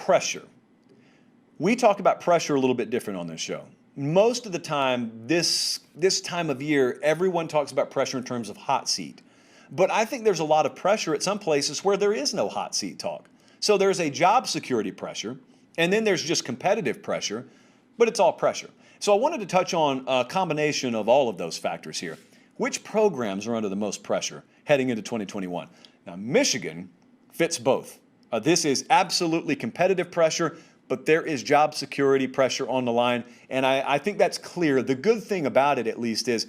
pressure. We talk about pressure a little bit different on this show. Most of the time, this time of year, everyone talks about pressure in terms of hot seat. But I think there's a lot of pressure at some places where there is no hot seat talk. So there's a job security pressure, and then there's just competitive pressure, but it's all pressure. So I wanted to touch on a combination of all of those factors here. Which programs are under the most pressure heading into 2021? Now, Michigan fits both. This is absolutely competitive pressure, but there is job security pressure on the line, and I think that's clear. The good thing about it, at least, is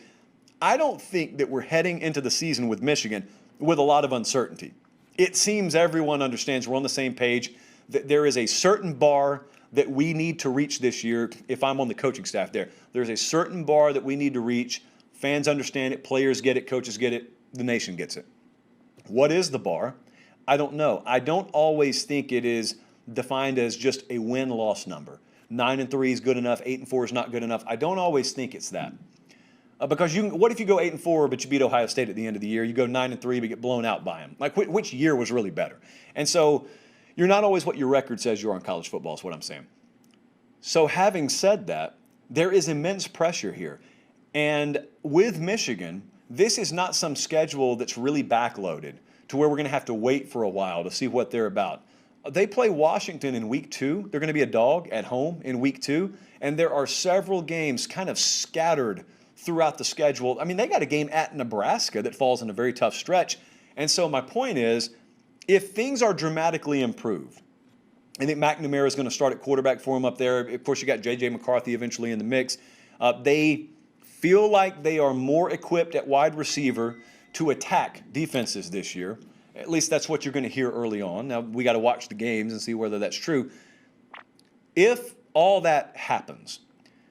I don't think that we're heading into the season with Michigan with a lot of uncertainty. It seems everyone understands we're on the same page, that there is a certain bar that we need to reach this year. If I'm on the coaching staff there's a certain bar that we need to reach. Fans understand it, players get it, coaches get it, the nation gets it. What is the bar? I don't know. I don't always think it is defined as just a win-loss number. 9-3 is good enough, 8-4 is not good enough. I don't always think it's that. Because what if you go 8-4 but you beat Ohio State at the end of the year? You go 9-3 but get blown out by them. Like which year was really better? And so you're not always what your record says you are in college football is what I'm saying. So having said that, there is immense pressure here. And with Michigan, this is not some schedule that's really backloaded to where we're going to have to wait for a while to see what they're about. They play Washington in week 2. They're going to be a dog at home in week 2. And there are several games kind of scattered throughout the schedule. I mean, they got a game at Nebraska that falls in a very tough stretch. And so my point is, if things are dramatically improved, I think McNamara is going to start at quarterback for him up there. Of course, you got J.J. McCarthy eventually in the mix. They feel like they are more equipped at wide receiver to attack defenses this year. At least that's what you're going to hear early on. Now, we got to watch the games and see whether that's true. If all that happens,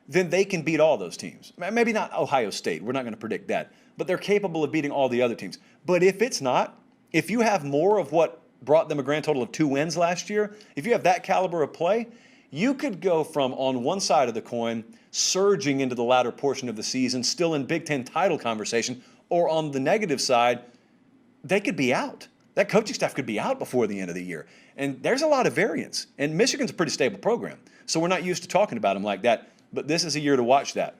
then they can beat all those teams. Maybe not Ohio State. We're not going to predict that. But they're capable of beating all the other teams. But if it's not, if you have more of what brought them a grand total of 2 wins last year, if you have that caliber of play, you could go from on one side of the coin, surging into the latter portion of the season, still in Big Ten title conversation, or on the negative side, they could be out. That coaching staff could be out before the end of the year. And there's a lot of variance. And Michigan's a pretty stable program, so we're not used to talking about them like that. But this is a year to watch that.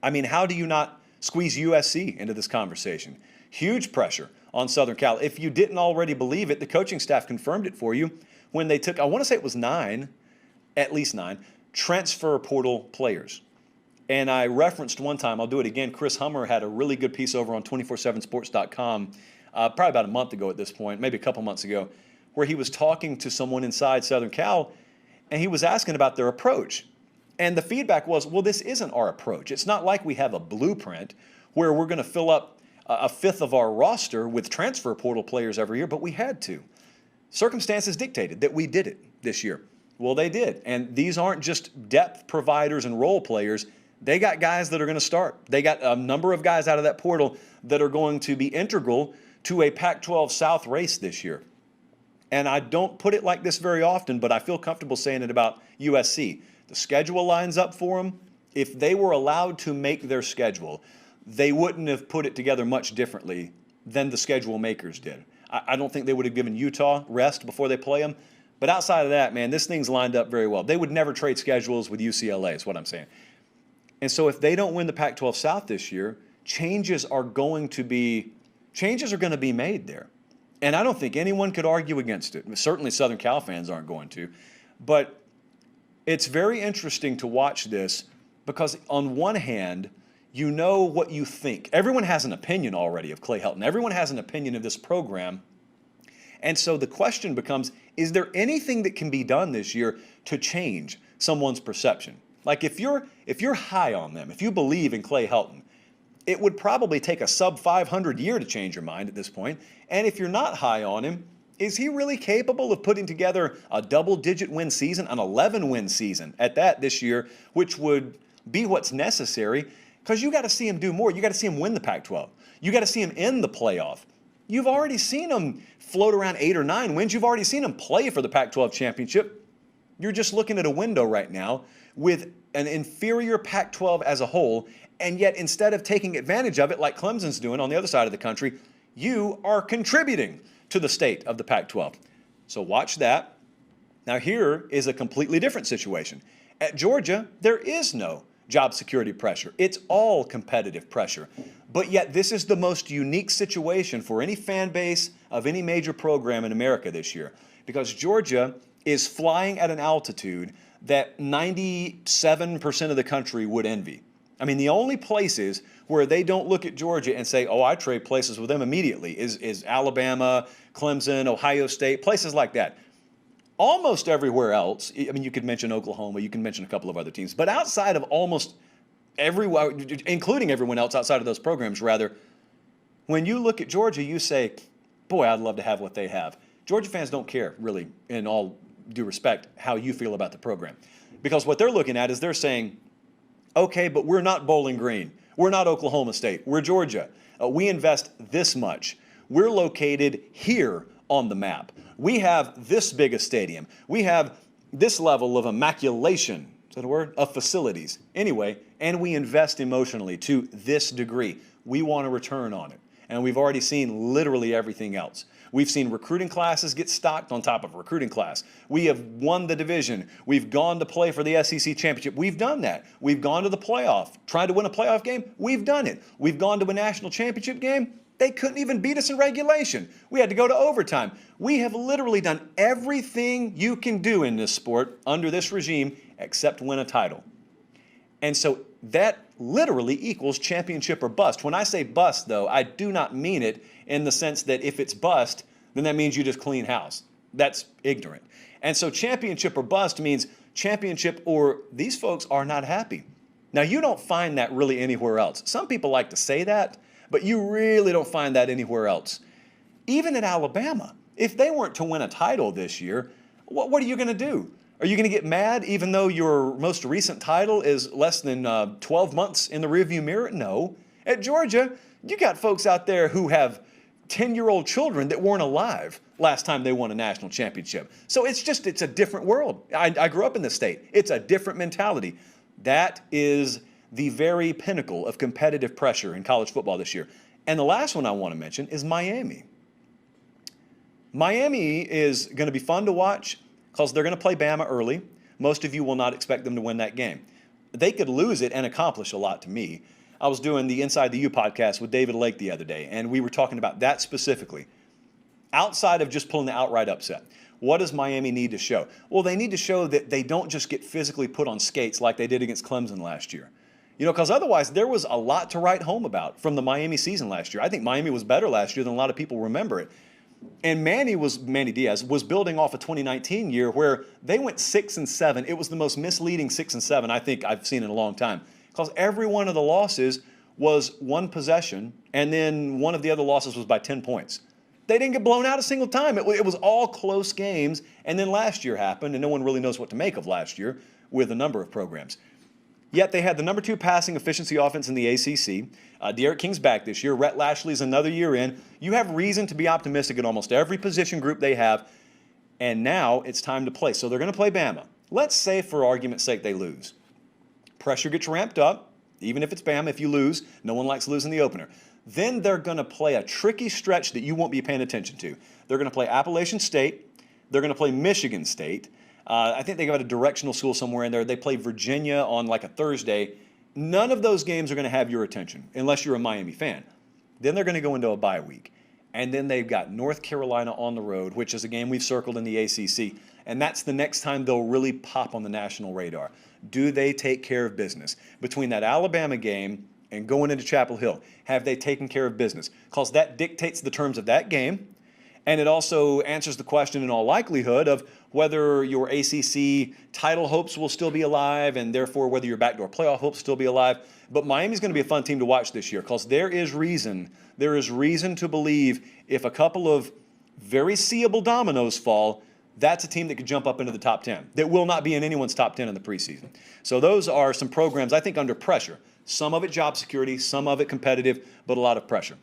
I mean, how do you not squeeze USC into this conversation? Huge pressure on Southern Cal. If you didn't already believe it, the coaching staff confirmed it for you when they took, I want to say it was 9, at least 9, transfer portal players. And I referenced one time, I'll do it again, Chris Hummer had a really good piece over on 247sports.com probably about a month ago at this point, maybe a couple months ago, where he was talking to someone inside Southern Cal, and he was asking about their approach. And the feedback was, well, this isn't our approach. It's not like we have a blueprint where we're going to fill up a fifth of our roster with transfer portal players every year, but we had to. Circumstances dictated that we did it this year. Well, they did. And these aren't just depth providers and role players. They got guys that are going to start. They got a number of guys out of that portal that are going to be integral to a Pac-12 South race this year. And I don't put it like this very often, but I feel comfortable saying it about USC. The schedule lines up for them. If they were allowed to make their schedule, they wouldn't have put it together much differently than the schedule makers did. I don't think they would have given Utah rest before they play them. But outside of that, man, this thing's lined up very well. They would never trade schedules with UCLA is what I'm saying. And so if they don't win the Pac-12 South this year, changes are going to be made there. And I don't think anyone could argue against it. Certainly Southern Cal fans aren't going to. But it's very interesting to watch this because on one hand, you know what you think. Everyone has an opinion already of Clay Helton. Everyone has an opinion of this program. And so the question becomes, is there anything that can be done this year to change someone's perception? Like if you're high on them, if you believe in Clay Helton, it would probably take a sub-500 year to change your mind at this point. And if you're not high on him, is he really capable of putting together a double-digit win season, an 11-win season at that this year, which would be what's necessary? Because you got to see him do more. You got to see him win the Pac-12. You got to see him in the playoff. You've already seen him float around 8 or 9 wins. You've already seen him play for the Pac-12 championship. You're just looking at a window right now with an inferior Pac-12 as a whole, and yet instead of taking advantage of it like Clemson's doing on the other side of the country, you are contributing to the state of the Pac-12. So watch that. Now, here is a completely different situation. At Georgia, there is no job security pressure. It's all competitive pressure. But yet, this is the most unique situation for any fan base of any major program in America this year, because Georgia is flying at an altitude that 97% of the country would envy. I mean, the only places where they don't look at Georgia and say, oh, I trade places with them immediately is Alabama, Clemson, Ohio State, places like that. Almost everywhere else, I mean, you could mention Oklahoma, you can mention a couple of other teams, but outside of almost everyone, including everyone else outside of those programs, rather, when you look at Georgia, you say, boy, I'd love to have what they have. Georgia fans don't care, really, in all due respect, how you feel about the program. Because what they're looking at is they're saying, okay, but we're not Bowling Green. We're not Oklahoma State. We're Georgia. We invest this much. We're located here on the map. We have this big a stadium. We have this level of immaculation, is that a word? Of facilities. Anyway, and we invest emotionally to this degree. We want a return on it. And we've already seen literally everything else. We've seen recruiting classes get stocked on top of recruiting class. We have won the division. We've gone to play for the SEC championship. We've done that. We've gone to the playoff. Tried to win a playoff game. We've done it. We've gone to a national championship game. They couldn't even beat us in regulation. We had to go to overtime. We have literally done everything you can do in this sport under this regime except win a title. And so that literally equals championship or bust. When I say bust, though, I do not mean it in the sense that if it's bust, then that means you just clean house. That's ignorant. And so championship or bust means championship or these folks are not happy. Now, you don't find that really anywhere else. Some people like to say that, but you really don't find that anywhere else. Even at Alabama, if they weren't to win a title this year, what are you going to do? Are you going to get mad even though your most recent title is less than 12 months in the rearview mirror? No. At Georgia, you got folks out there who have 10-year-old children that weren't alive last time they won a national championship. So it's a different world. I grew up in this state. It's a different mentality. That is the very pinnacle of competitive pressure in college football this year. And the last one I want to mention is Miami. Miami is going to be fun to watch because they're going to play Bama early. Most of you will not expect them to win that game. They could lose it and accomplish a lot to me. I was doing the Inside the U podcast with David Lake the other day, and we were talking about that specifically. Outside of just pulling the outright upset, what does Miami need to show? Well, they need to show that they don't just get physically put on skates like they did against Clemson last year. Because otherwise there was a lot to write home about from the Miami season last year. I think Miami was better last year than a lot of people remember it. And Manny Diaz was building off a 2019 year where they went 6-7. It was the most misleading 6-7 I think I've seen in a long time, because every one of the losses was one possession, and then one of the other losses was by 10 points. They didn't get blown out a single time. It was all close games, and then last year happened, and no one really knows what to make of last year with a number of programs. Yet they had the number 2 passing efficiency offense in the ACC. De'Aaron King's back this year. Rhett Lashley's another year in. You have reason to be optimistic at almost every position group they have. And now it's time to play. So they're going to play Bama. Let's say, for argument's sake, they lose. Pressure gets ramped up. Even if it's Bama, if you lose, no one likes losing the opener. Then they're going to play a tricky stretch that you won't be paying attention to. They're going to play Appalachian State. They're going to play Michigan State. I think they got a directional school somewhere in there. They play Virginia on like a Thursday. None of those games are going to have your attention unless you're a Miami fan. Then they're going to go into a bye week. And then they've got North Carolina on the road, which is a game we've circled in the ACC. And that's the next time they'll really pop on the national radar. Do they take care of business? Between that Alabama game and going into Chapel Hill, have they taken care of business? Because that dictates the terms of that game. And it also answers the question in all likelihood of whether your ACC title hopes will still be alive and therefore whether your backdoor playoff hopes still be alive. But Miami's going to be a fun team to watch this year because there is reason to believe if a couple of very seeable dominoes fall, that's a team that could jump up into the top 10. That will not be in anyone's top 10 in the preseason. So those are some programs, I think, under pressure. Some of it job security, some of it competitive, but a lot of pressure.